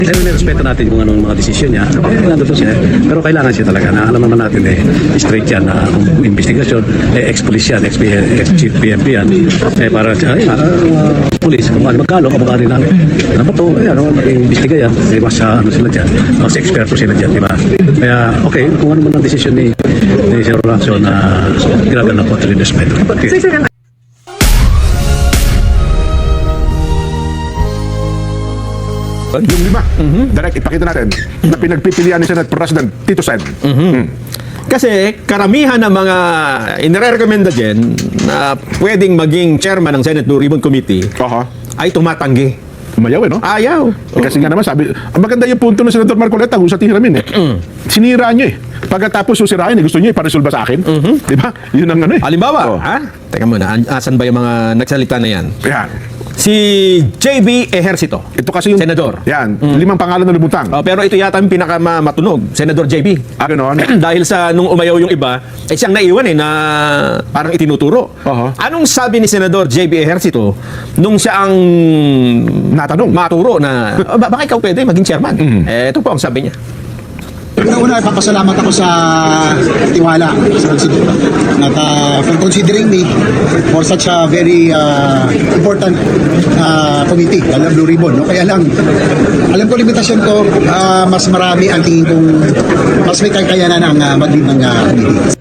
Pero respeto natin kung anong mga desisyon niya. Nandito siya. Pero kailangan siya talaga na alam naman natin straight yan na kung investigasyon, ex-police yan, ex-chief PNP yan. Para police, kung magkalo, kabukari namin. Ano ba ito? Mag-investiga yan. Mas sila dyan. Mas eksperto sila dyan, di ba? Kaya, okay, kung ano man ang desisyon ni Sir Horacio na ginagana po ito rin respeto. Okay. Yung lima, direct ipakita natin na pinagpipilian ni Senate President Tito Sen. Kasi karamihan ng mga inirekomenda dyan na pwedeng maging chairman ng Senate Blue Ribbon Committee ay tumatanggi. Umayaw no? Ayaw. Kasi nga naman sabi, ang maganda yung punto ng Senator Marcoleta kung sa tiramin sinira niyo Pagkatapos susirain gusto niyo iparesolba sa akin. Di ba? Yun ang ano Halimbawa, teka muna, asan ba yung mga nagsalita na yan? Yan. Si JB Ejercito. Ito kasi yung senador. Yan, limang pangalan na lumutang. Pero ito yata yung pinakamatunog, Senador JB. Ganon. Dahil sa nung umayaw yung iba, siyang naiwan na parang itinuturo. Anong sabi ni Senador JB Ejercito nung siya ang natanong, maturo na baka ikaw pwede maging chairman? Ito po ang sabi niya. Una, papasalamat ako sa tiwala for considering me for such a very important committee, the Blue Ribbon. No? Kaya lang, alam ko limitasyon ko, mas marami ang tingin kong mas may kakayanan ang mag-lead ng committee.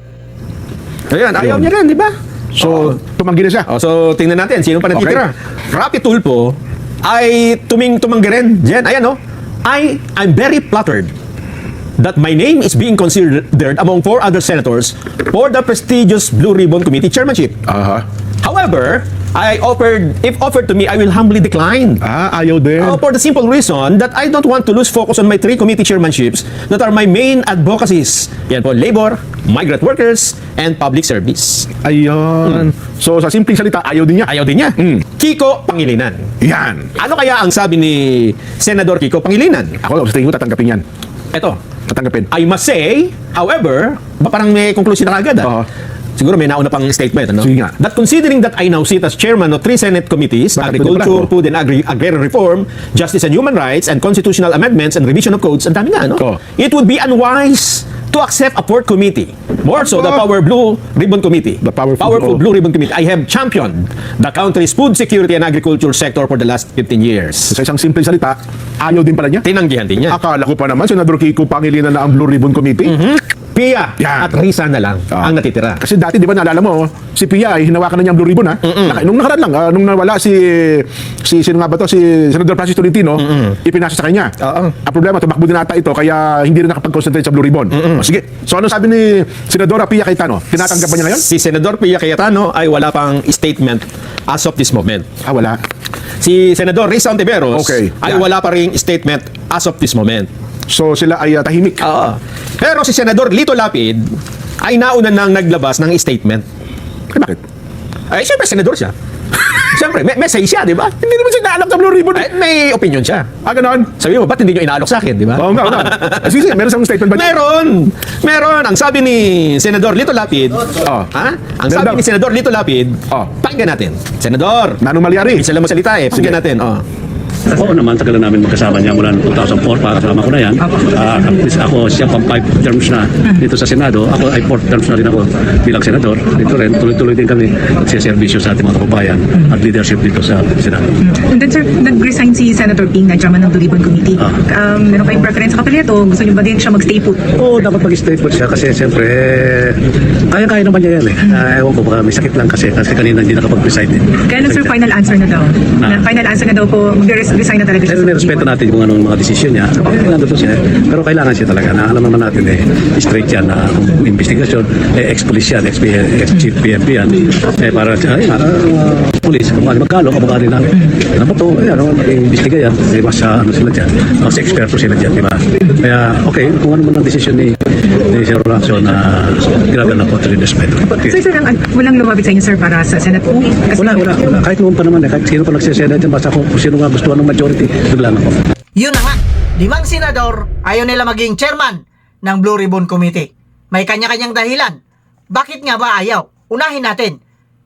Ayan, ayaw niya rin, di ba? So, tumanggi na siya. So, tingnan natin, sino pa natitira? Rapi Tulfo ay tumanggi rin. Jen, ayan no? I'm very flattered that my name is being considered among 4 other senators for the prestigious Blue Ribbon Committee chairmanship. However, if offered to me, I will humbly decline. Ayaw din. For the simple reason that I don't want to lose focus on my 3 committee chairmanships that are my main advocacies. Yan po, labor, migrant workers, and public service. Ayun. So, sa simpleng salita, ayaw din niya. Ayaw din niya. Kiko Pangilinan. Yan. Ano kaya ang sabi ni Senador Kiko Pangilinan? Ako, sa tingin ko tatanggapin yan. Ito. Tatanggapin. I must say, however, parang may conclusion na kagad. Siguro may nauna pang statement. Ano? Sige nga. That considering that I now sit as chairman of 3 Senate committees, Agriculture, Food and Agrarian Reform, Justice and Human Rights, and Constitutional Amendments and Revision of Codes, ang dami na, no? It would be unwise to accept a 4th committee. More so, the Power Blue Ribbon Committee. The Powerful Blue Ribbon Committee. I have championed the country's food security and agriculture sector for the last 15 years. Sa isang simpleng salita, ayaw din pala niya. Tinanggihan din niya. Akala ko pa naman, Senador Kiko Pangilinan na ang Blue Ribbon Committee. Pia at Risa na lang ang natitira. Kasi dati, di ba, naalala mo, si Pia ay hinawakan na niya ang Blue Ribbon, Nung nakaraan lang, nung nawala sino nga ba to, si Senador Francis Tolentino, ipinasa sa kanya. Ang problema, tumakbo din ata ito, kaya hindi rin nakapag-concentrate sa Blue Ribbon. Sige, so ano sabi ni Senadora Pia Cayetano? Tinatanggap ba niya ngayon? Si Senador Pia Cayetano ay wala pang statement as of this moment. Wala. Si Senador Risa Ontiveros ay yan. wala pa ring statement as of this moment. So sila ay tahimik. Pero si Senador Lito Lapid ay nauna nang naglabas ng statement. Bakit? Ay, siyempre, senador siya. Siyempre, may say siya, di ba? Hindi naman siya naalok sa Blue Ribbon. May opinion siya. Ganon. Sabi mo, ba't hindi nyo inaalok sa akin, di ba? Oo nga. Sige, meron siyang statement ba? Meron. Ang sabi ni Senador Lito Lapid, Ang sabi ni Senador Lito Lapid, pakinggan natin. Senador, Nanong Malyari. isa lang magsalita pakinggan natin. Oo naman, tagal na namin magkasama niya mula noong 2004, kasama ko na yan. At least ako, siya pang 5 terms na dito sa Senado. Ako ay 4 terms na rin ako bilang senador. Dito rin, tuloy-tuloy din kami nagsiservisyo sa ating mga kababayan at leadership dito sa Senado. And then sir, nag-resign si Senator Ping na chairman ng Blue Ribbon Committee. Meron kayong preference sa kapilya to? Gusto niyo ba din siya mag-stay put? Oo, dapat mag-stay put siya kasi siyempre, kaya-kaya naman niya yan Ewan ko, baka may sakit lang kasi kanina hindi nakapag-preside Kaya lang sir, final answer na daw. Final answer na daw po, mag-resign na talaga siya. Pero respeto natin kung anong mga desisyon niya. Nandito siya. Pero kailangan siya talaga na alam naman natin straight yan na kung investigasyon, ex-police yan, ex-chief PNP yan. Para police, kung magkalo, kabukari namin. Ano ba ito? Mag-investiga yan. Mas sila dyan. Mas eksperto sila dyan, di ba? Kaya, okay, kung ano man ang desisyon ni Sir Horacio na ginagana po ito rin respeto. So sir, walang lumapit sa inyo sir para sa Senate po? Wala. Kahit noon pa naman, kahit sino pa nagsisenate, basta kung sino nga gusto ng majority, bigla na po. Yun na nga, 5 senador ayaw nila maging chairman ng Blue Ribbon Committee. May kanya-kanyang dahilan. Bakit nga ba ayaw? Unahin natin.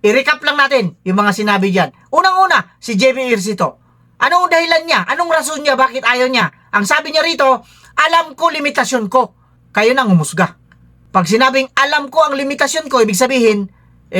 I-recap lang natin yung mga sinabi dyan. Unang-una, si JB Ejercito. Anong dahilan niya? Anong rason niya? Bakit ayaw niya? Ang sabi niya rito, alam ko limitasyon ko. Kayo nang humusga. Pag sinabing alam ko ang limitasyon ko, ibig sabihin,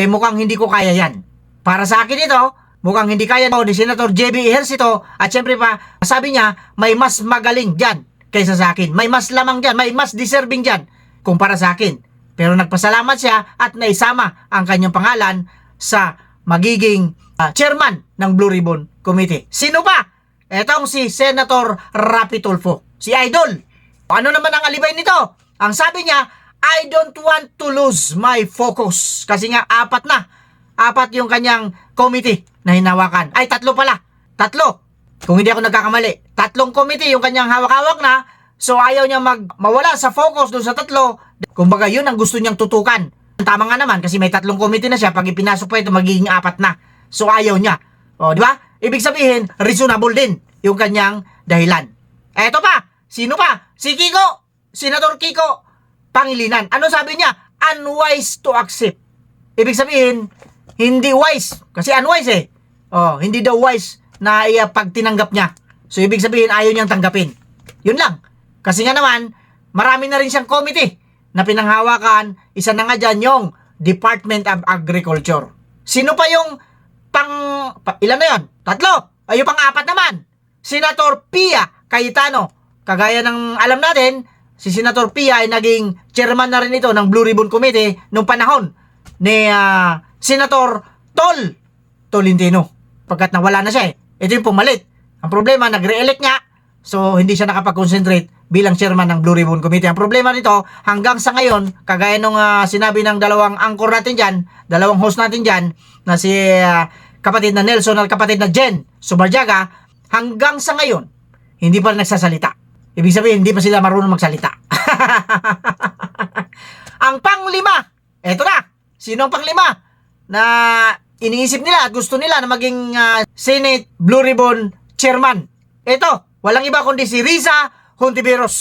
mukhang hindi ko kaya yan. Para sa akin ito, mukhang hindi kaya ni Senator JB Ejercito at syempre pa, sabi niya, may mas magaling dyan kaysa sa akin. May mas lamang dyan, may mas deserving dyan kumpara sa akin. Pero nagpasalamat siya at naisama ang kanyang pangalan sa magiging chairman ng Blue Ribbon Committee. Sino ba? Etong si Senator Rapi Tulfo. Si Idol. Ano naman ang alibay nito? Ang sabi niya, I don't want to lose my focus. Kasi nga, apat yung kanyang committee na hinawakan. Ay, 3 pala. 3. Kung hindi ako nagkakamali. 3 committee yung kanyang hawak-hawak na. So, ayaw niya mawala sa focus doon sa 3. Kumbaga, yun ang gusto niyang tutukan. Tama nga naman kasi may 3 committee na siya. Pag ipinasok pa ito, magiging 4 na. So, ayaw niya. O, di ba? Ibig sabihin, reasonable din yung kanyang dahilan. Eto pa. Sino pa? Si Kiko. Senator Kiko Pangilinan. Ano sabi niya? Unwise to accept. Ibig sabihin, hindi wise. Kasi unwise eh. Oh, hindi daw wise na pag tinanggap niya. So, ibig sabihin, ayaw niyang tanggapin. Yun lang. Kasi nga naman, marami na rin siyang committee na pinanghawakan. Isa na nga dyan yung Department of Agriculture. Sino pa yung ilan na yun? 3. Ay, yung pang-4 naman. Senator Pia Cayetano. Kagaya ng alam natin, si Senator Pia ay naging chairman na rin ito ng Blue Ribbon Committee nung panahon ni Senator Tolentino. Pagkat nawala na siya eh. Ito yung pumalit. Ang problema, nag-re-elect niya. So, hindi siya nakapag-concentrate bilang chairman ng Blue Ribbon Committee. Ang problema nito, hanggang sa ngayon, kagaya nung sinabi ng 2 anchor natin dyan, 2 host natin dyan, na si kapatid na Nelson at kapatid na Jen Subarjaga, hanggang sa ngayon, hindi pa rin nagsasalita. Ibig sabihin, hindi pa sila marunong magsalita. Ang pang-5, eto na. Sino ang pang-5 na iniisip nila at gusto nila na maging Senate Blue Ribbon Chairman? Eto, walang iba kundi si Riza Hontiveros.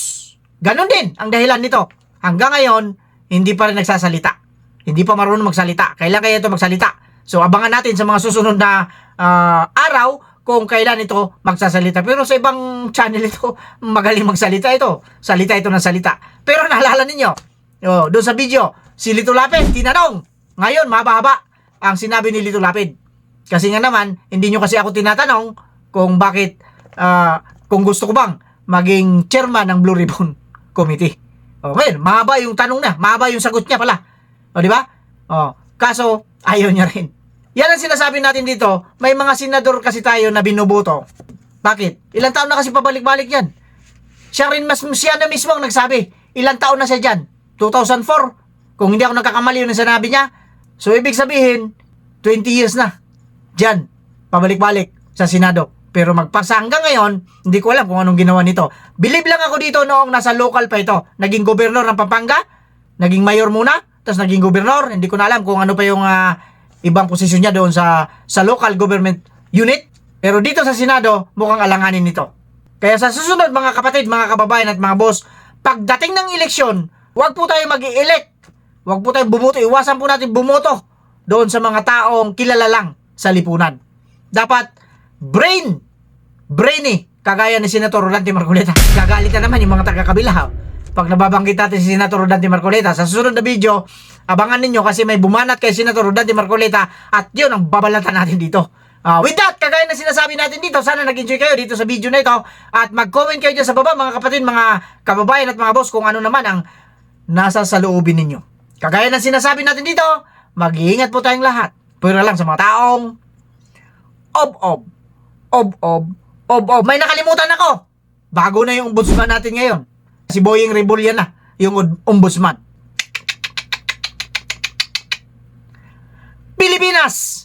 Ganon din ang dahilan nito. Hanggang ngayon, hindi pa rin nagsasalita. Hindi pa marunong magsalita. Kailan kaya ito magsalita? So, abangan natin sa mga susunod na araw kung kailan ito magsasalita. Pero sa ibang channel ito, magaling magsalita ito. Salita ito ng salita. Pero naalala ninyo, doon sa video, si Lito Lapid, tinanong. Ngayon, mahaba-haba ang sinabi ni Lito Lapid. Kasi nga naman, hindi nyo kasi ako tinatanong kung bakit, kung gusto ko bang maging chairman ng Blue Ribbon Committee. Ngayon, mahaba yung tanong na. Mahaba yung sagot niya pala. Di ba? Kaso, ayaw niya rin. Yan ang sinasabi natin dito, may mga senador kasi tayo na binuboto. Bakit? Ilang taon na kasi pabalik-balik yan. Siya na mismo ang nagsabi. Ilang taon na siya dyan? 2004. Kung hindi ako nagkakamali yun ang sinabi niya. So, ibig sabihin, 20 years na. Dyan, pabalik-balik sa Senado. Pero magpasa hanggang ngayon, hindi ko alam kung anong ginawa nito. Believe lang ako dito noong nasa local pa ito. Naging gobernador ng Pampanga, naging mayor muna, tapos naging gobernador. Hindi ko na alam kung ano pa yung ibang posisyon niya doon sa local government unit. Pero dito sa Senado, mukhang alanganin nito. Kaya sa susunod mga kapatid, mga kababayan at mga boss, pagdating ng eleksyon, huwag po tayo mag-i-elect. Huwag po tayo bumoto. Iwasan po natin bumoto doon sa mga taong kilala lang sa lipunan. Dapat brainy, kagaya ni Senator Rodante Marcoleta. Gagalit na naman yung mga taga-kabila. Pag nababanggit natin si Senator Rodante Marcoleta, sa susunod na video, abangan ninyo kasi may bumanat kay Senator Rodante Marcoleta at yun ang babalatan natin dito. With that, kagaya na sinasabi natin dito, sana nag-enjoy kayo dito sa video na ito at mag-comment kayo dyan sa baba mga kapatid, mga kababayan at mga boss kung ano naman ang nasa saloobin ninyo. Kagaya na sinasabi natin dito, mag-iingat po tayong lahat. Pero lang sa mga taong ob. May nakalimutan ako. Bago na yung ombudsman natin ngayon. Si Boying Rebullion na, yung ombudsman. Pilipinas!